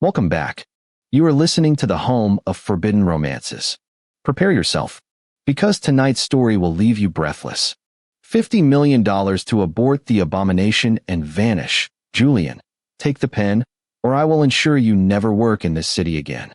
Welcome back. You are listening to the home of forbidden romances. Prepare yourself, because tonight's story will leave you breathless. $50 million to abort the abomination and vanish. Julian, take the pen, or I will ensure you never work in this city again.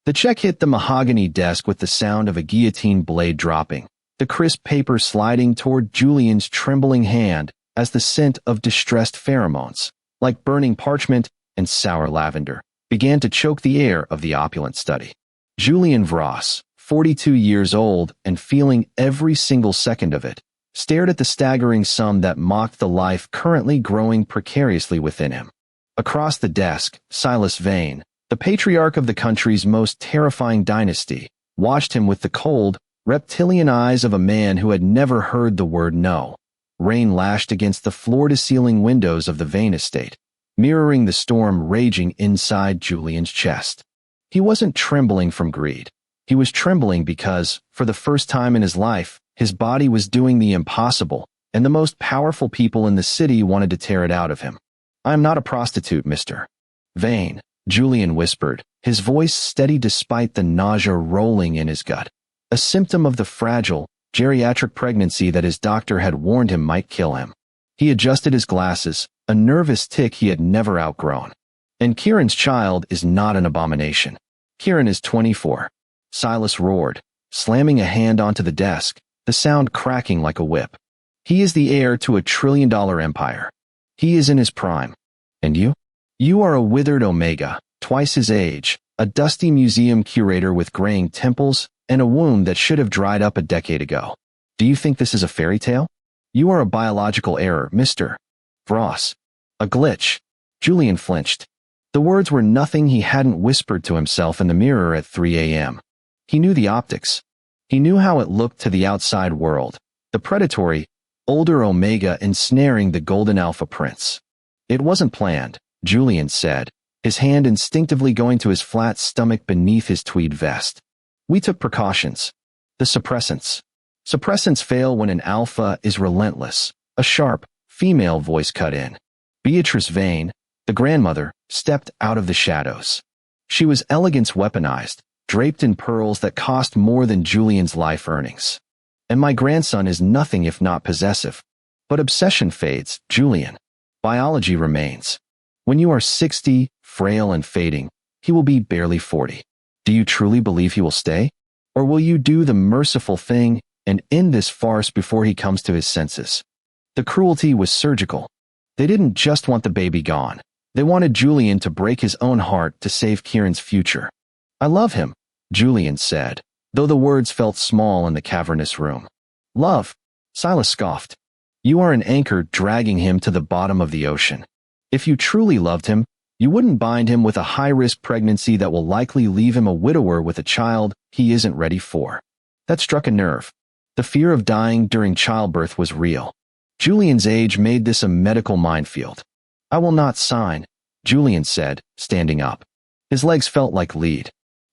The check hit the mahogany desk with the sound of a guillotine blade dropping, the crisp paper sliding toward Julian's trembling hand as the scent of distressed pheromones, like burning parchment and sour lavender, began to choke the air of the opulent study. Julian Vross, 42 years old and feeling every single second of it, stared at the staggering sum that mocked the life currently growing precariously within him. Across the desk, Silas Vane, the patriarch of the country's most terrifying dynasty, watched him with the cold, reptilian eyes of a man who had never heard the word no. Rain lashed against the floor-to-ceiling windows of the Vane estate, mirroring the storm raging inside Julian's chest. He wasn't trembling from greed. He was trembling because, for the first time in his life, his body was doing the impossible, and the most powerful people in the city wanted to tear it out of him. "I am not a prostitute, Mr. Vane," Julian whispered, his voice steady despite the nausea rolling in his gut, a symptom of the fragile, geriatric pregnancy that his doctor had warned him might kill him. He adjusted his glasses, a nervous tic he had never outgrown. "And Kieran's child is not an abomination. Kieran is 24. Silas roared, slamming a hand onto the desk, the sound cracking like a whip. "He is the heir to $1 trillion empire. He is in his prime. And you? You are a withered omega, twice his age, a dusty museum curator with graying temples, and a wound that should have dried up a decade ago. Do you think this is a fairy tale? You are a biological error, Mr. Vross. A glitch." Julian flinched. The words were nothing he hadn't whispered to himself in the mirror at 3 a.m. He knew the optics. He knew how it looked to the outside world, the predatory, older Omega ensnaring the golden alpha prince. "It wasn't planned," Julian said, his hand instinctively going to his flat stomach beneath his tweed vest. "We took precautions. The suppressants. Suppressants fail when an alpha is relentless," a sharp, female voice cut in. Beatrice Vane, the grandmother, stepped out of the shadows. She was elegance weaponized, draped in pearls that cost more than Julian's life earnings. "And my grandson is nothing if not possessive. But obsession fades, Julian. Biology remains. When you are 60, frail and fading, he will be barely 40. Do you truly believe he will stay? Or will you do the merciful thing and end this farce before he comes to his senses?" The cruelty was surgical. They didn't just want the baby gone. They wanted Julian to break his own heart to save Kieran's future. "I love him," Julian said, though the words felt small in the cavernous room. "Love," Silas scoffed. "You are an anchor dragging him to the bottom of the ocean. If you truly loved him, you wouldn't bind him with a high-risk pregnancy that will likely leave him a widower with a child he isn't ready for." That struck a nerve. The fear of dying during childbirth was real. Julian's age made this a medical minefield. "I will not sign," Julian said, standing up. His legs felt like lead.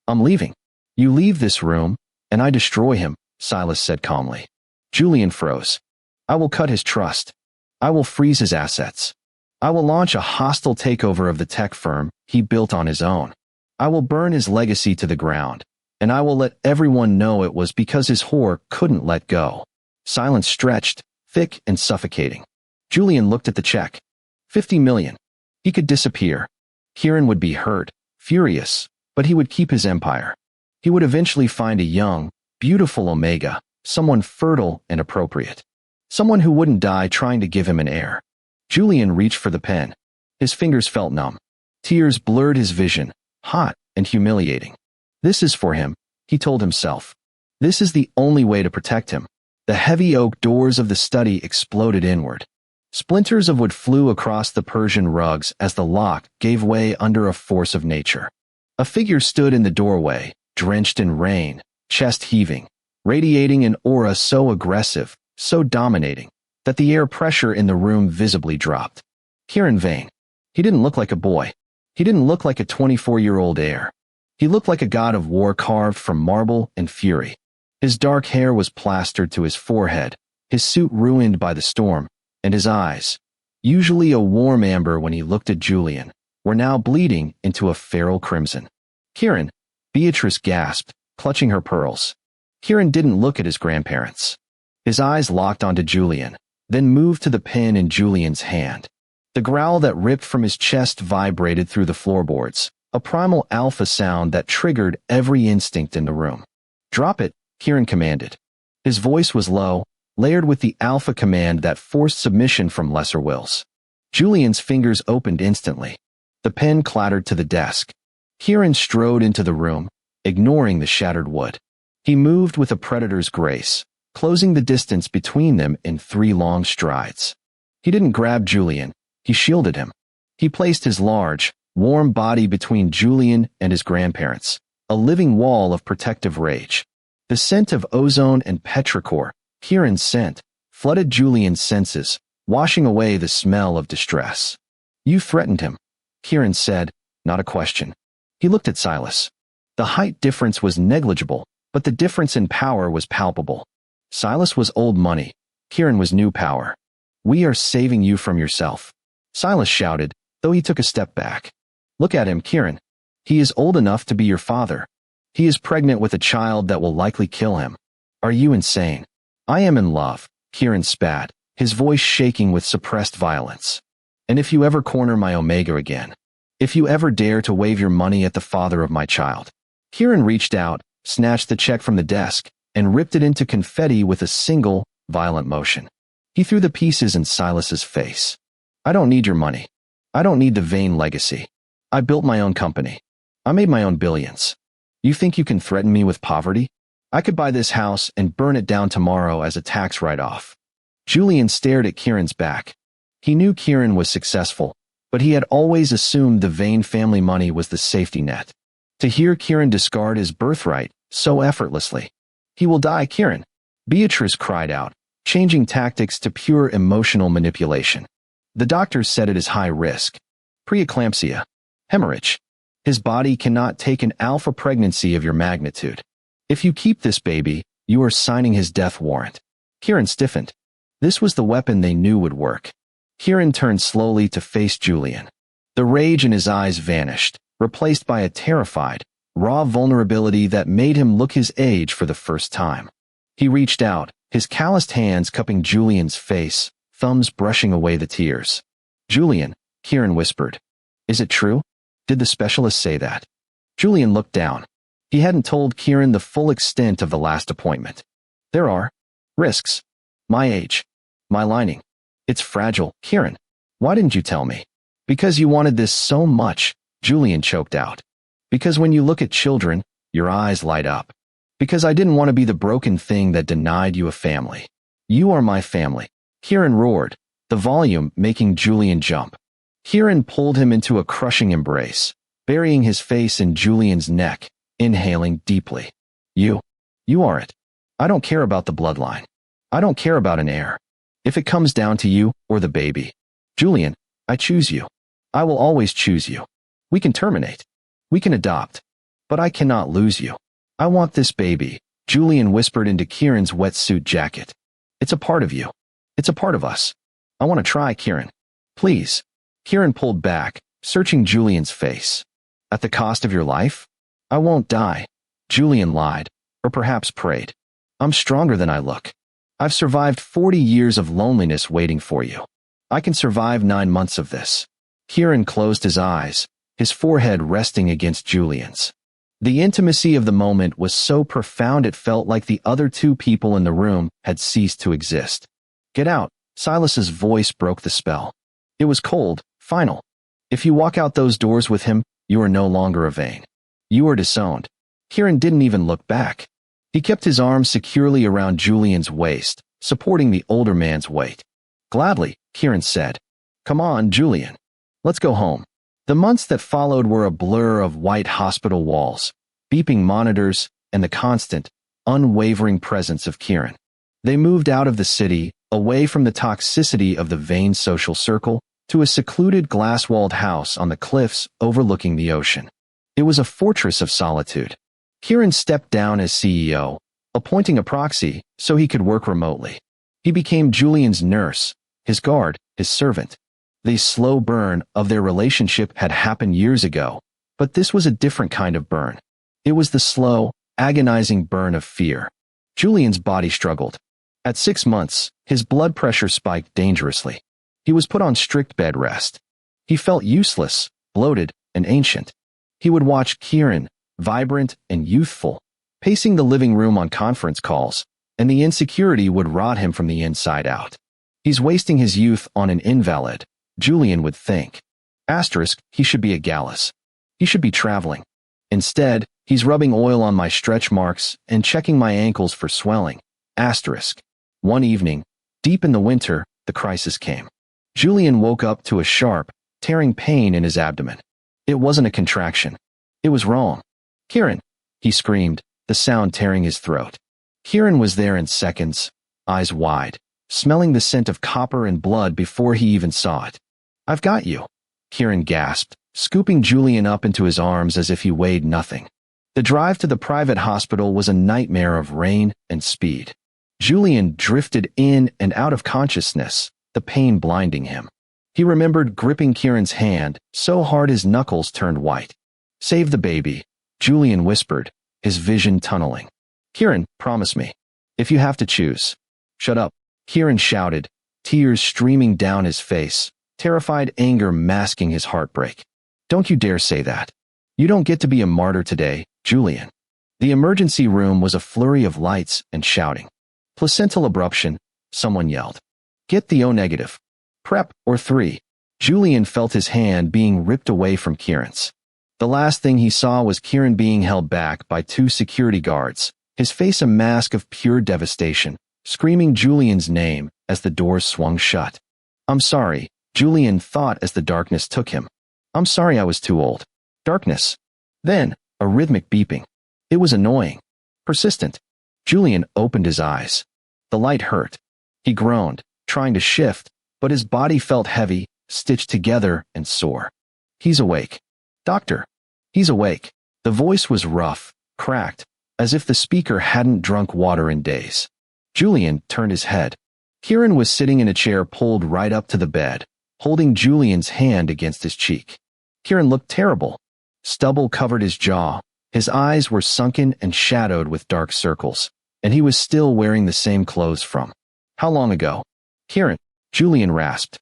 "I'm leaving. You leave this room, and I destroy him," Silas said calmly. Julian froze. "I will cut his trust. I will freeze his assets. I will launch a hostile takeover of the tech firm he built on his own. I will burn his legacy to the ground, and I will let everyone know it was because his whore couldn't let go." Silence stretched, thick and suffocating. Julian looked at the check. 50 million. He could disappear. Kieran would be hurt, furious, but he would keep his empire. He would eventually find a young, beautiful Omega, someone fertile and appropriate. Someone who wouldn't die trying to give him an heir. Julian reached for the pen. His fingers felt numb. Tears blurred his vision, hot and humiliating. This is for him, he told himself. This is the only way to protect him. The heavy oak doors of the study exploded inward. Splinters of wood flew across the Persian rugs as the lock gave way under a force of nature. A figure stood in the doorway, drenched in rain, chest heaving, radiating an aura so aggressive, so dominating, that the air pressure in the room visibly dropped. Kieran Vane. He didn't look like a boy. He didn't look like a 24-year-old heir. He looked like a god of war carved from marble and fury. His dark hair was plastered to his forehead, his suit ruined by the storm, and his eyes, usually a warm amber when he looked at Julian, were now bleeding into a feral crimson. Kieran, Beatrice gasped, clutching her pearls. Kieran didn't look at his grandparents. His eyes locked onto Julian, then moved to the pin in Julian's hand. The growl that ripped from his chest vibrated through the floorboards, a primal alpha sound that triggered every instinct in the room. "Drop it," Kieran commanded. His voice was low, layered with the alpha command that forced submission from lesser wills. Julian's fingers opened instantly. The pen clattered to the desk. Kieran strode into the room, ignoring the shattered wood. He moved with a predator's grace, closing the distance between them in 3 long strides. He didn't grab Julian, he shielded him. He placed his large, warm body between Julian and his grandparents, a living wall of protective rage. The scent of ozone and petrichor, Kieran's scent, flooded Julian's senses, washing away the smell of distress. "You threatened him," Kieran said, not a question. He looked at Silas. The height difference was negligible, but the difference in power was palpable. Silas was old money. Kieran was new power. "We are saving you from yourself," Silas shouted, though he took a step back. "Look at him, Kieran. He is old enough to be your father. He is pregnant with a child that will likely kill him. Are you insane?" "I am in love," Kieran spat, his voice shaking with suppressed violence. "And if you ever corner my Omega again, if you ever dare to wave your money at the father of my child." Kieran reached out, snatched the check from the desk, and ripped it into confetti with a single, violent motion. He threw the pieces in Silas's face. "I don't need your money. I don't need the vain legacy. I built my own company. I made my own billions. You think you can threaten me with poverty? I could buy this house and burn it down tomorrow as a tax write-off." Julian stared at Kieran's back. He knew Kieran was successful, but he had always assumed the Vane family money was the safety net. To hear Kieran discard his birthright so effortlessly. "He will die, Kieran," Beatrice cried out, changing tactics to pure emotional manipulation. "The doctors said it is high risk. Preeclampsia. Hemorrhage. His body cannot take an alpha pregnancy of your magnitude. If you keep this baby, you are signing his death warrant." Kieran stiffened. This was the weapon they knew would work. Kieran turned slowly to face Julian. The rage in his eyes vanished, replaced by a terrified, raw vulnerability that made him look his age for the first time. He reached out, his calloused hands cupping Julian's face, thumbs brushing away the tears. "Julian," Kieran whispered. "Is it true? Did the specialist say that?" Julian looked down. He hadn't told Kieran the full extent of the last appointment. "There are risks. My age. My lining. It's fragile, Kieran. Why didn't you tell me?" "Because you wanted this so much," Julian choked out. "Because when you look at children, your eyes light up. Because I didn't want to be the broken thing that denied you a family. You are my family." Kieran roared, the volume making Julian jump. Kieran pulled him into a crushing embrace, burying his face in Julian's neck, inhaling deeply. You are it. I don't care about the bloodline. I don't care about an heir. If it comes down to you or the baby, Julian, I choose you. I will always choose you. We can terminate. We can adopt. But I cannot lose you. I want this baby," Julian whispered into Kieran's wetsuit jacket. "It's a part of you. It's a part of us. I want to try, Kieran. Please." Kieran pulled back, searching Julian's face. "At the cost of your life?" "I won't die," Julian lied, or perhaps prayed. "I'm stronger than I look. I've survived 40 years of loneliness waiting for you. I can survive 9 months of this." Kieran closed his eyes, his forehead resting against Julian's. The intimacy of the moment was so profound it felt like the other 2 people in the room had ceased to exist. "Get out," Silas's voice broke the spell. It was cold, final. "If you walk out those doors with him, you are no longer a Vane. You are disowned." Kieran didn't even look back. He kept his arms securely around Julian's waist, supporting the older man's weight. "Gladly," Kieran said. "Come on, Julian. Let's go home." The months that followed were a blur of white hospital walls, beeping monitors, and the constant, unwavering presence of Kieran. They moved out of the city, away from the toxicity of the Vane social circle, to a secluded glass-walled house on the cliffs overlooking the ocean. It was a fortress of solitude. Kieran stepped down as CEO, appointing a proxy so he could work remotely. He became Julian's nurse, his guard, his servant. The slow burn of their relationship had happened years ago, but this was a different kind of burn. It was the slow, agonizing burn of fear. Julian's body struggled. At 6 months, his blood pressure spiked dangerously. He was put on strict bed rest. He felt useless, bloated, and ancient. He would watch Kieran, vibrant and youthful, pacing the living room on conference calls, and the insecurity would rot him from the inside out. He's wasting his youth on an invalid, Julian would think. Asterisk, he should be a gallus. He should be traveling. Instead, he's rubbing oil on my stretch marks and checking my ankles for swelling. Asterisk. One evening, deep in the winter, the crisis came. Julian woke up to a sharp, tearing pain in his abdomen. It wasn't a contraction. It was wrong. Kieran, he screamed, the sound tearing his throat. Kieran was there in seconds, eyes wide, smelling the scent of copper and blood before he even saw it. I've got you, Kieran gasped, scooping Julian up into his arms as if he weighed nothing. The drive to the private hospital was a nightmare of rain and speed. Julian drifted in and out of consciousness, the pain blinding him. He remembered gripping Kieran's hand so hard his knuckles turned white. Save the baby, Julian whispered, his vision tunneling. Kieran, promise me. If you have to choose. Shut up, Kieran shouted, tears streaming down his face, terrified anger masking his heartbreak. Don't you dare say that. You don't get to be a martyr today, Julian. The emergency room was a flurry of lights and shouting. Placental abruption, someone yelled. Get the O-negative. Prep, or 3. Julian felt his hand being ripped away from Kieran's. The last thing he saw was Kieran being held back by 2 security guards, his face a mask of pure devastation, screaming Julian's name as the doors swung shut. I'm sorry, Julian thought as the darkness took him. I'm sorry I was too old. Darkness. Then, a rhythmic beeping. It was annoying. Persistent. Julian opened his eyes. The light hurt. He groaned, trying to shift, but his body felt heavy, stitched together, and sore. He's awake. Doctor. He's awake. The voice was rough, cracked, as if the speaker hadn't drunk water in days. Julian turned his head. Kieran was sitting in a chair pulled right up to the bed, holding Julian's hand against his cheek. Kieran looked terrible. Stubble covered his jaw. His eyes were sunken and shadowed with dark circles, and he was still wearing the same clothes from. How long ago? Kieran, Julian rasped.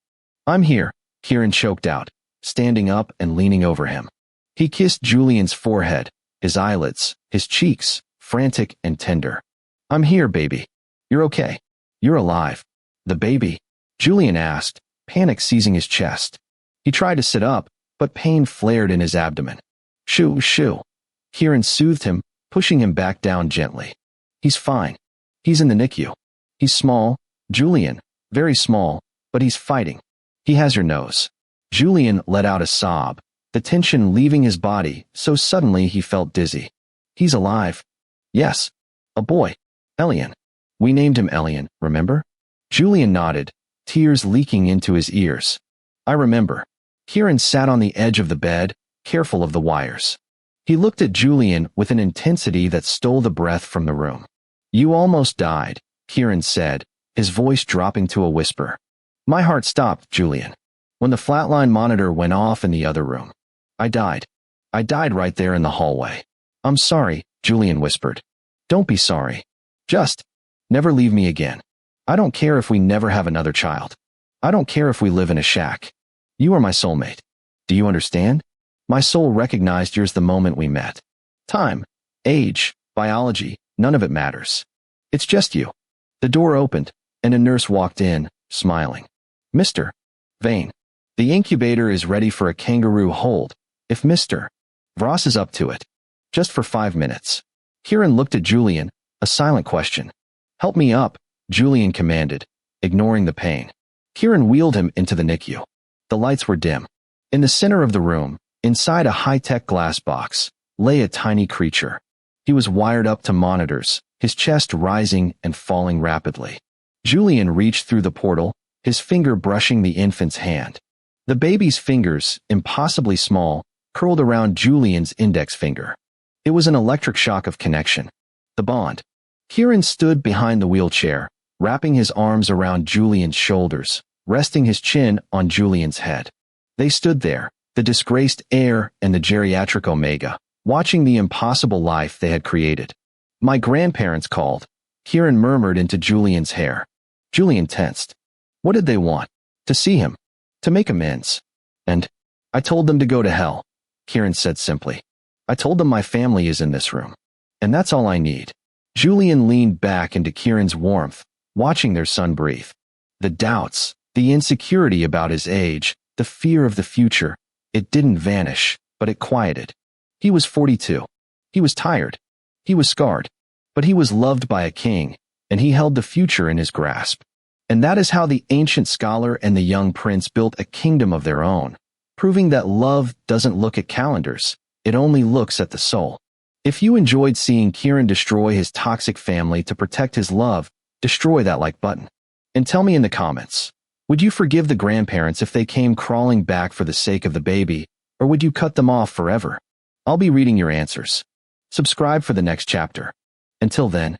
I'm here, Kieran choked out, standing up and leaning over him. He kissed Julian's forehead, his eyelids, his cheeks, frantic and tender. I'm here, baby. You're okay. You're alive. The baby? Julian asked, panic seizing his chest. He tried to sit up, but pain flared in his abdomen. Shoo, shoo. Kieran soothed him, pushing him back down gently. He's fine. He's in the NICU. He's small, Julian, very small, but he's fighting. He has your nose. Julian let out a sob, the tension leaving his body so suddenly he felt dizzy. He's alive. Yes. A boy. Elian. We named him Elian, remember? Julian nodded, tears leaking into his ears. I remember. Kieran sat on the edge of the bed, careful of the wires. He looked at Julian with an intensity that stole the breath from the room. You almost died, Kieran said, his voice dropping to a whisper. My heart stopped, Julian, when the flatline monitor went off in the other room. I died. I died right there in the hallway. I'm sorry, Julian whispered. Don't be sorry. Just never leave me again. I don't care if we never have another child. I don't care if we live in a shack. You are my soulmate. Do you understand? My soul recognized yours the moment we met. Time, age, biology, none of it matters. It's just you. The door opened, and a nurse walked in, smiling. Mr. Vane, the incubator is ready for a kangaroo hold, if Mr. Voss is up to it. Just for 5 minutes. Kieran looked at Julian, a silent question. Help me up, Julian commanded, ignoring the pain. Kieran wheeled him into the NICU. The lights were dim. In the center of the room, inside a high-tech glass box, lay a tiny creature. He was wired up to monitors, his chest rising and falling rapidly. Julian reached through the portal, his finger brushing the infant's hand. The baby's fingers, impossibly small, curled around Julian's index finger. It was an electric shock of connection. The bond. Kieran stood behind the wheelchair, wrapping his arms around Julian's shoulders, resting his chin on Julian's head. They stood there, the disgraced heir and the geriatric Omega, watching the impossible life they had created. My grandparents called, Kieran murmured into Julian's hair. Julian tensed. What did they want? To see him. To make amends. And I told them to go to hell, Kieran said simply. I told them my family is in this room. And that's all I need. Julian leaned back into Kieran's warmth, watching their son breathe. The doubts, the insecurity about his age, the fear of the future, it didn't vanish, but it quieted. He was 42. He was tired. He was scarred. But he was loved by a king, and he held the future in his grasp. And that is how the ancient scholar and the young prince built a kingdom of their own, proving that love doesn't look at calendars, it only looks at the soul. If you enjoyed seeing Kieran destroy his toxic family to protect his love, destroy that like button. And tell me in the comments, would you forgive the grandparents if they came crawling back for the sake of the baby, or would you cut them off forever? I'll be reading your answers. Subscribe for the next chapter. Until then,